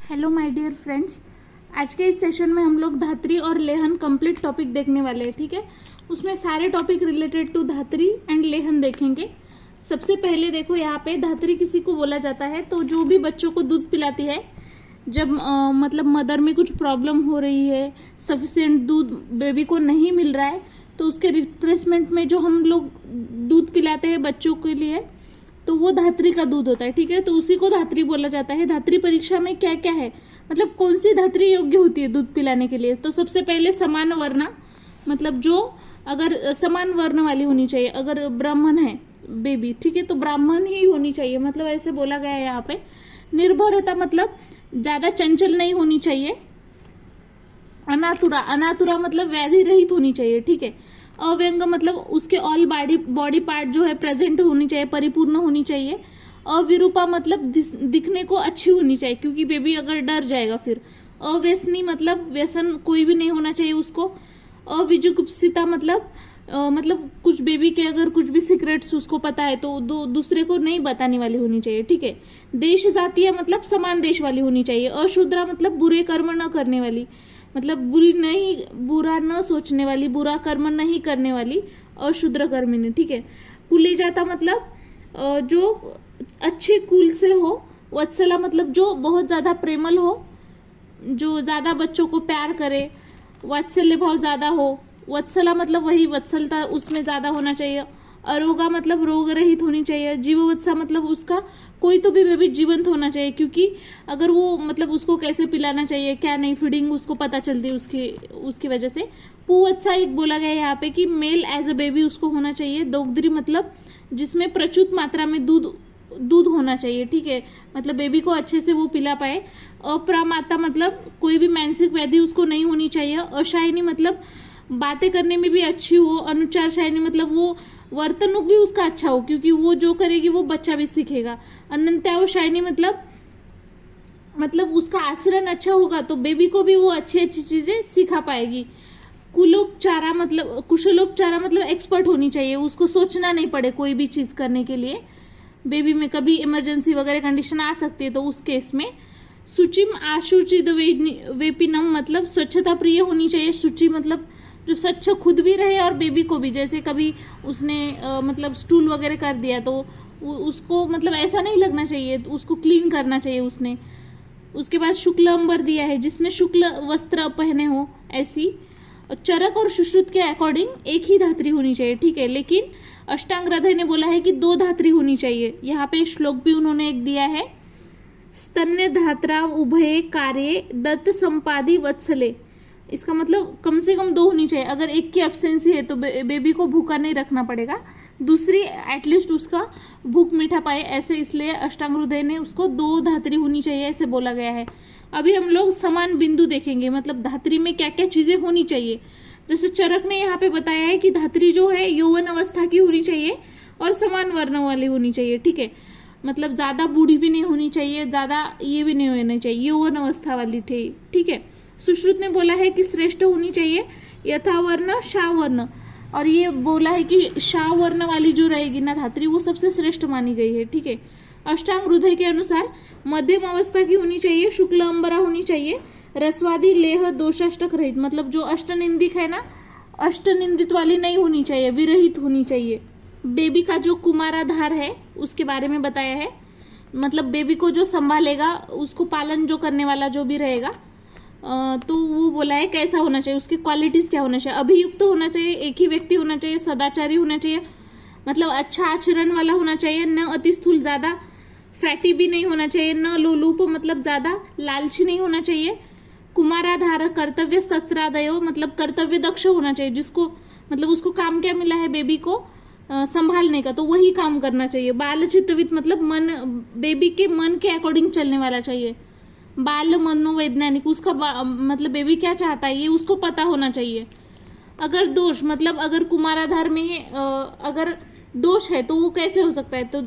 Hello my dear friends. आज के इस सेशन में हम लोग धात्री और लेहन कंप्लीट टॉपिक देखने वाले हैं। ठीक है, उसमें सारे टॉपिक रिलेटेड टू धात्री एंड लेहन देखेंगे। सबसे पहले देखो, यहाँ पे धात्री किसी को बोला जाता है तो जो भी बच्चों को दूध पिलाती है, जब मतलब मदर में कुछ प्रॉब्लम हो रही है, सफिशिएंट दूध बेबी को नहीं मिल रहा है, तो उसके रिप्लेसमेंट में जो हम लोग दूध पिलाते हैं बच्चों के लिए, तो वो धात्री का दूध होता है। ठीक है, तो उसी को धात्री बोला जाता है। धात्री परीक्षा में क्या क्या है, मतलब कौन सी धात्री योग्य होती है दूध पिलाने के लिए। तो सबसे पहले समान वर्ण, मतलब जो अगर समान वर्ण वाली होनी चाहिए। अगर ब्राह्मण है बेबी, ठीक है, तो ब्राह्मण ही होनी चाहिए, मतलब ऐसे बोला गया है यहाँ पे। निर्भरता, मतलब ज्यादा चंचल नहीं होनी चाहिए। अनातुरा, अनातुरा मतलब व्याधि रहित होनी चाहिए। ठीक है। अव्यंग मतलब उसके ऑल बॉडी पार्ट जो है प्रेजेंट होनी चाहिए, परिपूर्ण होनी चाहिए। अविरूपा मतलब दिखने को अच्छी होनी चाहिए, क्योंकि बेबी अगर डर जाएगा फिर। अव्यसनी मतलब व्यसन कोई भी नहीं होना चाहिए उसको। अविजुगुप्सिता मतलब कुछ बेबी के अगर कुछ भी सीक्रेट्स उसको पता है तो दूसरे को नहीं बताने वाली होनी चाहिए। ठीक है। देश जातीय मतलब समान देश वाली होनी चाहिए। अशूद्रा मतलब बुरे कर्म न करने वाली, मतलब बुरा न सोचने वाली, बुरा कर्म नहीं करने वाली, अशूद्र कर्मिणी। ठीक है। कुली जाता मतलब जो अच्छे कुल से हो। वत्सला मतलब जो बहुत ज्यादा प्रेमल हो, जो ज्यादा बच्चों को प्यार करे, वात्सल्य भाव ज्यादा हो। वत्सला मतलब वही वत्सलता उसमें ज्यादा होना चाहिए। अरोगा मतलब रोग रहित होनी चाहिए। जीववत्सा मतलब उसका कोई तो भी बेबी जीवंत होना चाहिए, क्योंकि अगर वो मतलब उसको कैसे पिलाना चाहिए, क्या नहीं, फीडिंग उसको पता चलती है उसकी वजह से। पुवत्सा एक बोला गया है यहाँ पे कि मेल एज अ बेबी उसको होना चाहिए। दोग्धरी मतलब जिसमें प्रचुर मात्रा में दूध होना चाहिए। ठीक है, मतलब बेबी को अच्छे से वो पिला पाए। अप्रामाता मतलब कोई भी मानसिक व्याधि उसको नहीं होनी चाहिए। अशायनी मतलब बातें करने में भी अच्छी हो। अनुचार शायनी मतलब वो वर्तनुक भी उसका अच्छा हो, क्योंकि वो जो करेगी वो बच्चा भी सीखेगा। अनंत्यावशायनी मतलब उसका आचरण अच्छा होगा तो बेबी को भी वो अच्छी अच्छी चीजें सिखा पाएगी। कुलोपचारा मतलब कुशलोपचारा मतलब एक्सपर्ट होनी चाहिए, उसको सोचना नहीं पड़े कोई भी चीज करने के लिए। बेबी में कभी इमरजेंसी वगैरह कंडीशन आ सकती है तो उस केस में। शुचिम आशुचित वेपिनम मतलब स्वच्छता प्रिय होनी चाहिए। शुचि मतलब जो स्वच्छ खुद भी रहे और बेबी को भी, जैसे कभी उसने मतलब स्टूल वगैरह कर दिया तो उसको मतलब ऐसा नहीं लगना चाहिए, तो उसको क्लीन करना चाहिए उसने। उसके बाद शुक्ल अंबर दिया है, जिसने शुक्ल वस्त्र पहने हो ऐसी। चरक और सुश्रुत के अकॉर्डिंग एक ही धात्री होनी चाहिए। ठीक है, लेकिन अष्टांग हृदय ने बोला है कि 2 धात्री होनी चाहिए। यहाँ पे श्लोक भी उन्होंने एक दिया है, स्तन्य धात्रा उभये कार्य दत्त संपादी वत्सले। इसका मतलब कम से कम 2 होनी चाहिए। अगर एक की एब्सेंसी है तो बेबी को भूखा नहीं रखना पड़ेगा, दूसरी एटलीस्ट उसका भूख मीठा पाए, ऐसे इसलिए अष्टांग हृदय ने उसको 2 धात्री होनी चाहिए ऐसे बोला गया है। अभी हम लोग समान बिंदु देखेंगे, मतलब धात्री में क्या क्या चीजें होनी चाहिए। जैसे चरक ने यहाँ पे बताया है कि धात्री जो है यौवन अवस्था की होनी चाहिए और समान वर्ण वाली होनी चाहिए। ठीक है, मतलब ज्यादा बूढ़ी भी नहीं होनी चाहिए, ज्यादा ये भी नहीं होना चाहिए, यौवन अवस्था वाली थी। ठीक है। सुश्रुत ने बोला है कि श्रेष्ठ होनी चाहिए यथावर्ण शावर्ण, और ये बोला है कि शावर्ण वाली जो रहेगी ना धात्री वो सबसे श्रेष्ठ मानी गई है। ठीक है। अष्टांग हृदय के अनुसार मध्यम अवस्था की होनी चाहिए, शुक्ल अंबरा होनी चाहिए, रसवादी लेह दोषाष्टक रहित, मतलब जो अष्टनिंदिक है ना, अष्टनिंदित वाली नहीं होनी चाहिए, विरहित होनी चाहिए। बेबी का जो कुमाराधार है उसके बारे में बताया है, मतलब बेबी को जो संभालेगा, उसको पालन जो करने वाला जो भी रहेगा, तो वो बोला है कैसा होना चाहिए, उसकी क्वालिटीज क्या होना चाहिए। अभियुक्त होना चाहिए, एक ही व्यक्ति होना चाहिए, सदाचारी होना चाहिए, मतलब अच्छा आचरण वाला होना चाहिए, न अति स्थूल, ज्यादा फैटी भी नहीं होना चाहिए, न लोलूप मतलब ज्यादा लालची नहीं होना चाहिए। कुमाराधार कर्तव्य शस्त्रादयो मतलब कर्तव्य दक्ष होना चाहिए, जिसको मतलब उसको काम क्या मिला है बेबी को संभालने का, तो वही काम करना चाहिए। बाल चित्तवित मतलब बेबी के मन के अकॉर्डिंग चलने वाला चाहिए। बाल मनोवैज्ञानिक, उसका मतलब बेबी क्या चाहता है ये उसको पता होना चाहिए। अगर दोष मतलब अगर कुमाराधार में अगर दोष है तो वो कैसे हो सकता है, तो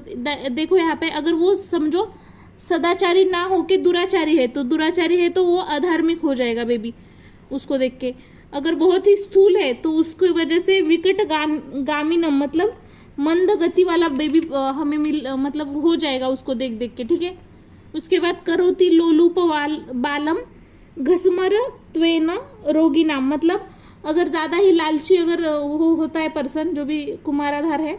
देखो यहाँ पे अगर वो समझो सदाचारी ना हो के दुराचारी है, तो दुराचारी है तो वो अधार्मिक हो जाएगा बेबी उसको देख के। अगर बहुत ही स्थूल है तो उसकी वजह से विकट गामीनम मतलब मंद गति वाला बेबी हमें मतलब हो जाएगा उसको देख देख के। ठीक है। उसके बाद करोति लोलुप बालम घसमर त्वेन रोगी नाम, मतलब अगर ज़्यादा ही लालची अगर वो होता है पर्सन जो भी कुमाराधार है,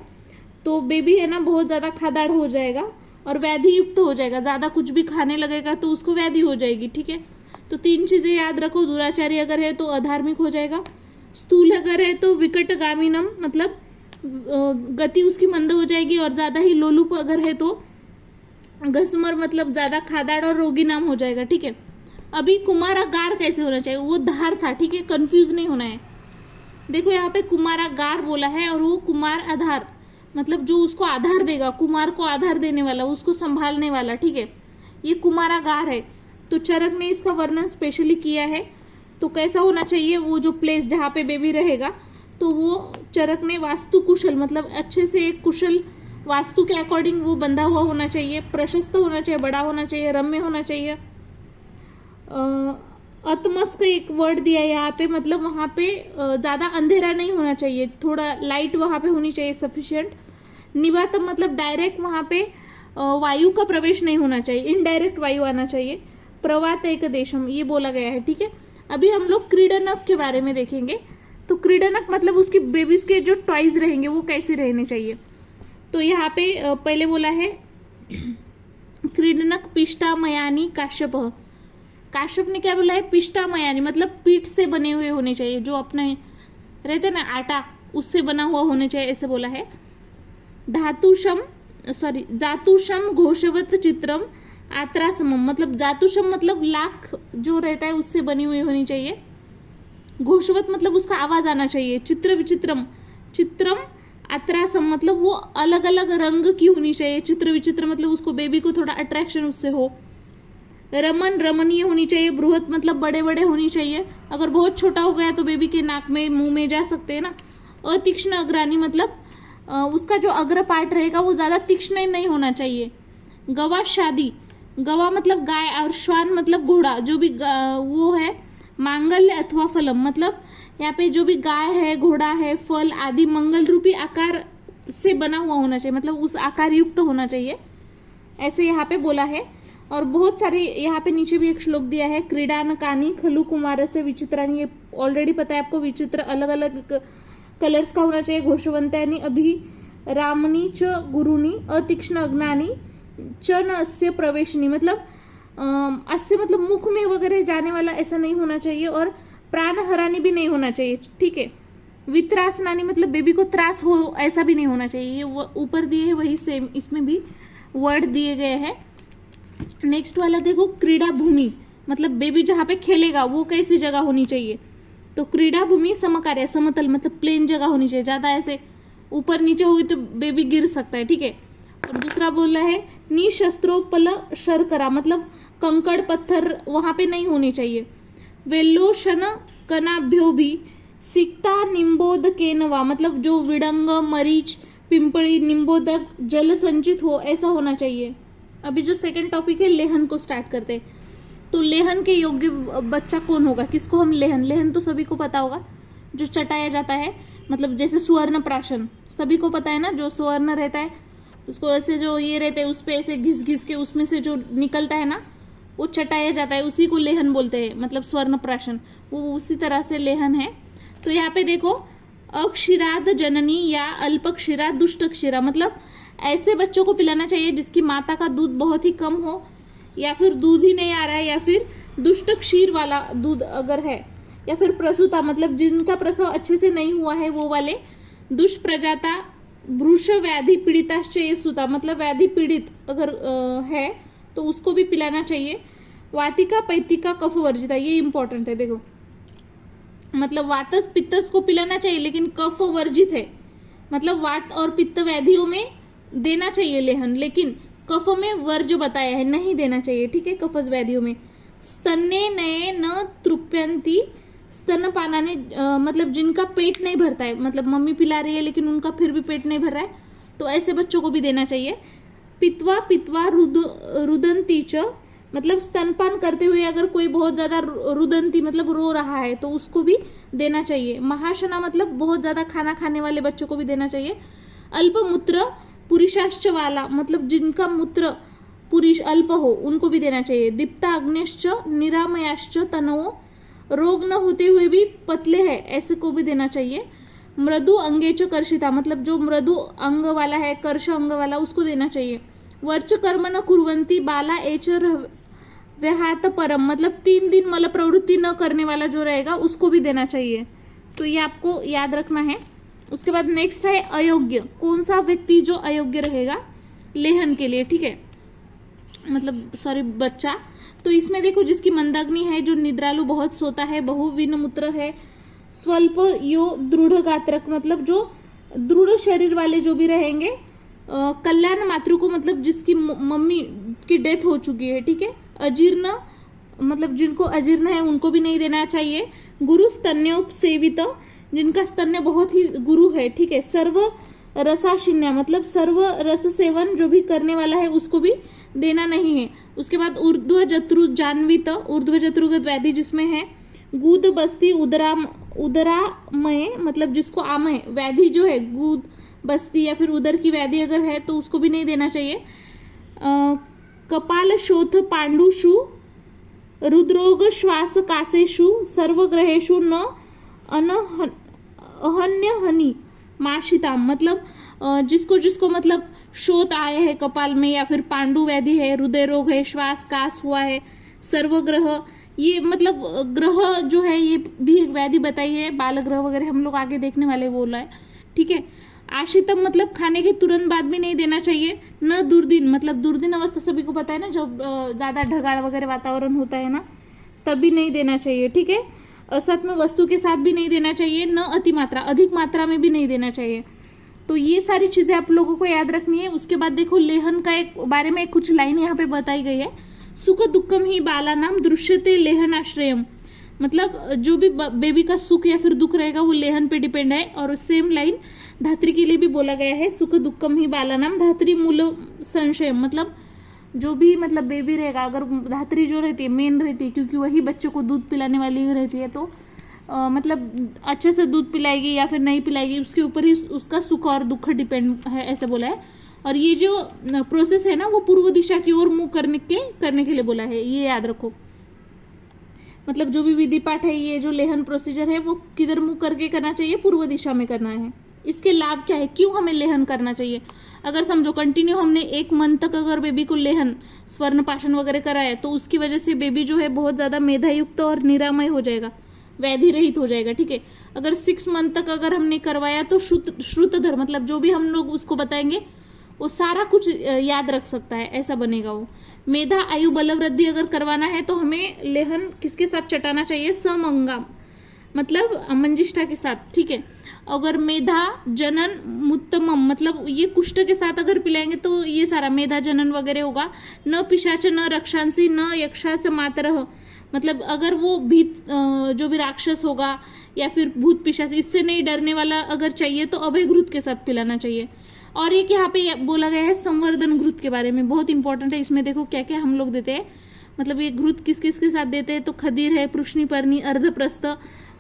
तो बेबी है ना बहुत ज़्यादा खादाड़ हो जाएगा और व्याधि युक्त हो जाएगा, ज़्यादा कुछ भी खाने लगेगा तो उसको व्याधि हो जाएगी। ठीक है, तो 3 चीज़ें याद रखो। दुराचारी अगर है तो अधार्मिक हो जाएगा, स्थूल अगर है तो विकटगामिनम मतलब गति उसकी मंद हो जाएगी, और ज़्यादा ही लोलुप अगर है तो घसमर मतलब ज़्यादा खादाड़ और रोगी नाम हो जाएगा। ठीक है, अभी कुमारागार कैसे होना चाहिए, वो धार था। ठीक है, कंफ्यूज नहीं होना है। देखो यहाँ पे कुमारागार बोला है और वो कुमार आधार मतलब जो उसको आधार देगा, कुमार को आधार देने वाला, उसको संभालने वाला। ठीक है, ये कुमारागार है। तो चरक ने इसका वर्णन स्पेशली किया है। तो कैसा होना चाहिए वो जो प्लेस जहाँ पे बेबी रहेगा, तो वो चरक ने वास्तु कुशल मतलब अच्छे से एक कुशल वास्तु के अकॉर्डिंग वो बंधा हुआ होना चाहिए, प्रशस्त होना चाहिए, बड़ा होना चाहिए, रम्य होना चाहिए। अतमस का एक वर्ड दिया है यहाँ पे, मतलब वहाँ पे ज़्यादा अंधेरा नहीं होना चाहिए, थोड़ा लाइट वहाँ पे होनी चाहिए सफिशिएंट। निवातम मतलब डायरेक्ट वहाँ पे वायु का प्रवेश नहीं होना चाहिए, इनडायरेक्ट वायु आना चाहिए। प्रवात एक देशम ये बोला गया है। ठीक है, अभी हम लोग क्रीडनक के बारे में देखेंगे। तो क्रीडनक मतलब उसकी बेबीज के जो टॉयज रहेंगे वो कैसे रहने चाहिए। तो यहाँ पे पहले बोला है क्रीडनक पिष्टामयानी काश्यप। काश्यप ने क्या बोला है, पिष्टामयानी मतलब पीठ से बने हुए होने चाहिए, जो अपने रहते ना आटा उससे बना हुआ होने चाहिए, ऐसे बोला है। जातुषम घोषवत चित्रम आत्रासमम मतलब जातुषम मतलब लाख जो रहता है उससे बनी हुई होनी चाहिए। घोषवत मतलब उसका आवाज आना चाहिए। चित्र विचित्रम चित्रम आत्रासम मतलब वो अलग अलग रंग की होनी चाहिए। चित्र विचित्र मतलब उसको बेबी को थोड़ा अट्रैक्शन उससे हो। रमन रमणीय होनी चाहिए। बृहत मतलब बड़े बड़े होनी चाहिए, अगर बहुत छोटा हो गया तो बेबी के नाक में मुंह में जा सकते हैं ना। अतीक्ष्ण अग्रानी मतलब उसका जो अग्र पार्ट रहेगा वो ज़्यादा तीक्ष्ण नहीं होना चाहिए। गवा शादी, गवा मतलब गाय और श्वान मतलब घोड़ा, जो भी वो है मांगल्य अथवा फलम मतलब यहाँ पे जो भी गाय है घोड़ा है फल आदि मंगल रूपी आकार से बना हुआ होना चाहिए, मतलब उस आकार युक्त होना चाहिए, ऐसे यहाँ पे बोला है। और बहुत सारे यहाँ पे नीचे भी एक श्लोक दिया है, क्रीडानकानी खलु कुमार से विचित्रानी, ये ऑलरेडी पता है आपको, विचित्र अलग अलग कलर्स का होना चाहिए। घोषवंत्यानी अभी रामनी च गुरुनी अतीक्ष्ण अग्नानी च न अस्य प्रवेशनी मतलब अस्य मतलब मुख में वगैरह जाने वाला ऐसा नहीं होना चाहिए, और प्राण हरानी भी नहीं होना चाहिए। ठीक है, वित्रासनानी मतलब बेबी को त्रास हो ऐसा भी नहीं होना चाहिए। ये ऊपर दिए है वही सेम इसमें भी वर्ड दिए गए हैं। नेक्स्ट वाला देखो, क्रीड़ा भूमि मतलब बेबी जहाँ पे खेलेगा वो कैसी जगह होनी चाहिए। तो क्रीड़ा भूमि समकार्य समतल मतलब प्लेन जगह होनी चाहिए, ज़्यादा ऐसे ऊपर नीचे हुई तो बेबी गिर सकता है। ठीक है, और दूसरा बोला है निशस्त्रोपल शर्करा मतलब कंकड़ पत्थर वहाँ पे नहीं होने चाहिए। वेल्लोशन कनाभ्यो भी सिक्ता निम्बोदकेनवा मतलब जो विडंग मरीच पिंपली निम्बोदक जल संचित हो ऐसा होना चाहिए। अभी जो सेकंड टॉपिक है लेहन को स्टार्ट करते हैं। तो लेहन के योग्य बच्चा कौन होगा, किसको हम लेहन तो सभी को पता होगा, जो चटाया जाता है मतलब जैसे सुवर्ण प्राशन सभी को पता है ना, जो सुवर्ण रहता है उसको ऐसे जो ये रहते हैं उस पे ऐसे घिस घिस के उसमें से जो निकलता है ना वो चटाया जाता है, उसी को लेहन बोलते हैं मतलब स्वर्ण प्राशन, वो उसी तरह से लेहन है। तो यहाँ पे देखो अक्षीराद जननी या अल्पक्षीराद दुष्टक्षीरा मतलब ऐसे बच्चों को पिलाना चाहिए जिसकी माता का दूध बहुत ही कम हो, या फिर दूध ही नहीं आ रहा है, या फिर दुष्ट क्षीर वाला दूध अगर है, या फिर प्रसूता मतलब जिनका प्रसव अच्छे से नहीं हुआ है वो वाले। दुष्प्रजाता वृष व्याधि पीड़िताश्चय सुता मतलब व्याधि पीड़ित अगर है तो उसको भी पिलाना चाहिए। वातिका पैतिका कफ वर्जिता ये इंपॉर्टेंट है, देखो मतलब वातस पित्तस को पिलाना चाहिए लेकिन कफ वर्जित है, मतलब वात और पित्त व्याधियों में देना चाहिए लेहन, लेकिन कफ में वर्ज बताया है नहीं देना चाहिए। ठीक है, कफज व्याधियों में। स्तन्ने नए न तृप्यंती स्तनपाना ने मतलब जिनका पेट नहीं भरता है, मतलब मम्मी पिला रही है लेकिन उनका फिर भी पेट नहीं भर रहा है, तो ऐसे बच्चों को भी देना चाहिए। पित्वा पित्वा रुदंती च मतलब स्तनपान करते हुए अगर कोई बहुत ज़्यादा रुदंती मतलब रो रहा है तो उसको भी देना चाहिए। महाशना मतलब बहुत ज़्यादा खाना खाने वाले बच्चों को भी देना चाहिए। अल्पमूत्र पुरुषाश्च वाला मतलब जिनका मूत्र पुरुष अल्प हो उनको भी देना चाहिए। दीप्ता अग्निश्च निरामयाश्च तनवो, रोग न होते हुए भी पतले है ऐसे को भी देना चाहिए। मृदु अंगेच कर्षिता, मतलब जो मृदु अंग वाला है, कर्ष अंग वाला, उसको देना चाहिए। वर्च कर्म न कुर्वंती बाला एच व्याहत परम, मतलब 3 दिन मल प्रवृत्ति न करने वाला जो रहेगा उसको भी देना चाहिए। तो ये आपको याद रखना है। उसके बाद नेक्स्ट है अयोग्य, कौन सा व्यक्ति जो अयोग्य रहेगा लेहन के लिए, ठीक है, मतलब सॉरी बच्चा। तो इसमें देखो जिसकी मंदाग्नि है, जो निद्रालु बहुत सोता है, बहुविन मूत्र है, स्वल्प यो दृढ़ गात्रक, मतलब जो दृढ़ शरीर वाले जो भी रहेंगे, कल्याण मातृ को, मतलब जिसकी मम्मी की डेथ हो चुकी है, ठीक है, अजीर्ण, मतलब जिनको अजीर्ण है उनको भी नहीं देना चाहिए। गुरु स्तन्योपसेवित, जिनका स्तन्य बहुत ही गुरु है, ठीक है, सर्व रसाशिन्या, मतलब सर्व रस सेवन जो भी करने वाला है उसको भी देना नहीं है। उसके बाद ऊर्ध्व जत्रु जानवित, ऊर्ध्व जत्रुगत व्याधि जिसमें है, गूद बस्ती उदरामय, मतलब जिसको आमय व्याधि जो है, गूद बस्ती या फिर उदर की व्याधि अगर है तो उसको भी नहीं देना चाहिए। कपाल शोथ पांडुषु, रुद्रोग श्वास कासेषु, सर्वग्रहेषु न अहन्य हनि माशिता, मतलब जिसको जिसको मतलब शोथ आया है कपाल में, या फिर पांडु व्याधि है, हृदय रोग है, श्वास कास हुआ है, सर्वग्रह, ये मतलब ग्रह जो है ये भी एक व्याधि बताई है, बाल ग्रह वगैरह हम लोग आगे देखने वाले बोला है, ठीक है। आशितम, मतलब खाने के तुरंत बाद भी नहीं देना चाहिए। न दुर्दिन, मतलब दुर्दिन अवस्था सभी को पता है ना, जब ज़्यादा ढगाड़ वगैरह वातावरण होता है ना, तभी नहीं देना चाहिए, ठीक है। असत में वस्तु के साथ भी नहीं देना चाहिए। न अतिमात्रा, अधिक मात्रा में भी नहीं देना चाहिए। तो ये सारी चीज़ें आप लोगों को याद रखनी है। उसके बाद देखो लेहन का एक बारे में कुछ लाइन यहाँ पे बताई गई है। सुख दुखम ही बाला नाम दृश्यते लेहन आश्रयम, मतलब जो भी बेबी का सुख या फिर दुख रहेगा वो लेहन पे डिपेंड है। और सेम लाइन धात्री के लिए भी बोला गया है, सुख दुखम ही बाला नाम धात्री मूल संशय, मतलब जो भी मतलब बेबी रहेगा, अगर धात्री जो रहती है मेन रहती है, क्योंकि वही बच्चे को दूध पिलाने वाली रहती है, तो मतलब अच्छे से दूध पिलाएगी या फिर नहीं पिलाएगी उसके ऊपर ही उसका सुख और दुख डिपेंड है, ऐसे बोला है। और ये जो प्रोसेस है ना वो पूर्व दिशा की ओर मुंह करने के लिए बोला है, ये याद रखो। मतलब जो भी विधि पाठ है, ये जो लेहन प्रोसीजर है वो किधर मुंह करके करना चाहिए, पूर्व दिशा में करना है। इसके लाभ क्या है, क्यों हमें लेहन करना चाहिए। अगर समझो कंटिन्यू हमने 1 मंथ तक अगर बेबी को लेहन स्वर्ण पाशन वगैरह कराया, तो उसकी वजह से बेबी जो है बहुत ज़्यादा मेधायुक्त और निरामय हो जाएगा, व्याधि रहित हो जाएगा, ठीक है। अगर 6 मंथ तक अगर हमने करवाया तो श्रुतधर, मतलब जो भी हम लोग उसको बताएंगे वो सारा कुछ याद रख सकता है, ऐसा बनेगा वो। मेधा आयु बल वृद्धि अगर करवाना है तो हमें लेहन किसके साथ चटाना चाहिए, समंगा, मतलब मंजिष्ठा के साथ, ठीक है। अगर मेधा जनन मुत्तमम, मतलब ये कुष्ठ के साथ अगर पिलाएंगे तो ये सारा मेधा जनन वगैरह होगा। न पिशाच न रक्षांसी न यक्षास मातरः, मतलब अगर वो भीत जो भी राक्षस होगा या फिर भूत पिशाच, इससे नहीं डरने वाला अगर चाहिए तो अभय घृत के साथ पिलाना चाहिए। और एक यहाँ पे बोला गया है संवर्धन घृत के बारे में, बहुत इंपॉर्टेंट है। इसमें देखो क्या क्या हम लोग देते हैं, मतलब ये घृत किस किस के साथ देते हैं, तो खदीर है, पृष्णिपर्णी, अर्धप्रस्थ,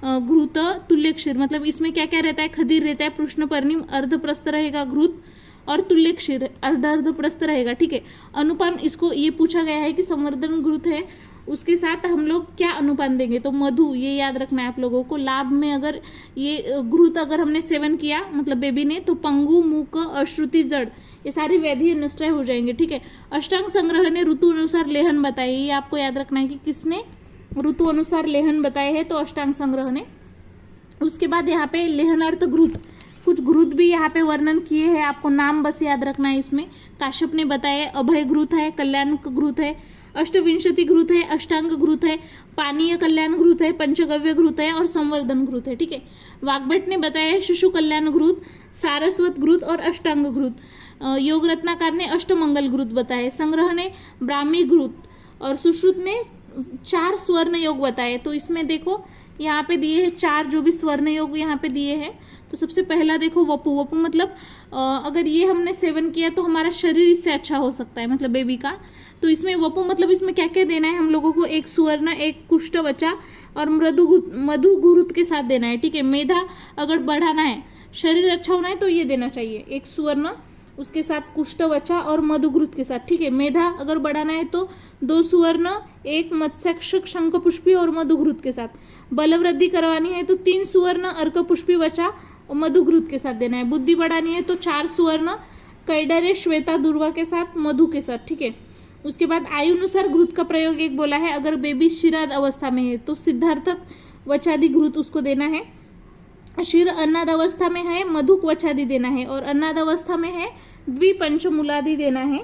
घृत, तुल्यक्षीर, मतलब इसमें क्या क्या रहता है, खदीर रहता है, पृष्णपर्णी, अर्धप्रस्थ रहेगा घृत, और तुल्यक्षीर अर्धप्रस्थ रहेगा, ठीक है। अनुपान, इसको ये पूछा गया है कि संवर्धन घृत है उसके साथ हम लोग क्या अनुपान देंगे, तो मधु, ये याद रखना है आप लोगों को। लाभ में अगर ये घृत अगर हमने सेवन किया मतलब बेबी ने, तो पंगु, मूक, अश्रुति, जड़, ये सारी व्याधि नष्ट हो जाएंगे, ठीक है। अष्टांग संग्रह ने ऋतु अनुसार लेहन बताई, ये आपको याद रखना है कि किसने ऋतु अनुसार लेहन बताए हैं, तो अष्टांग संग्रह ने। उसके बाद यहाँ पे लेहनार्थ घृत, कुछ घृत भी यहाँ पे वर्णन किए हैं, आपको नाम बस याद रखना है इसमें। काश्यप ने बताया अभय घृत है, कल्याण घृत है, अष्टविंशति घृत है, अष्टांग घृत है, पानीय कल्याण घृत है, पंचगव्य घृत है और संवर्धन घृत है, ठीक है। वाग्भट ने बताया शिशु कल्याण घृत, सारस्वत घृत और अष्टांग घृत। योग रत्नाकार ने अष्टमंगल घृत बताए, संग्रह ने ब्राह्मी घृत और सुश्रुत ने 4 स्वर्ण योग बताए। तो इसमें देखो यहाँ पे दिए हैं 4 जो भी स्वर्ण योग यहाँ पे दिए हैं। तो सबसे पहला देखो वपु, वपु मतलब अगर ये हमने सेवन किया तो हमारा शरीर इससे अच्छा हो सकता है, मतलब बेबी का। तो इसमें वपु मतलब इसमें क्या क्या देना है हम लोगों को, 1 सुवर्ण, 1 कुष्ठ बचा और मधु घृत के साथ देना है, ठीक है। मेधा अगर बढ़ाना है, शरीर अच्छा होना है तो ये देना चाहिए, 1 सुवर्ण उसके साथ कुष्ठवचा और मधुघृत के साथ, ठीक है। मेधा अगर बढ़ाना है तो 2 सुवर्ण, 1 मत्स्यक्षक शंखपुष्पी और मधुघृत के साथ। बलवृद्धि करवानी है तो 3 सुवर्ण, अर्कपुष्पी, वचा और मधुघृत के साथ देना है। बुद्धि बढ़ानी है तो 4 सुवर्ण, कैडरे, श्वेता, दुर्वा के साथ, मधु के साथ, ठीक है। उसके बाद आयुनुसार घृत का प्रयोग एक बोला है, अगर बेबी शिराद अवस्था में है तो सिद्धार्थक वचादि घृत उसको देना है। क्षीर अन्नाद अवस्था में है, मधुक वचादि देना है, और अन्नाद अवस्था में है द्विपंचमूलादि देना है।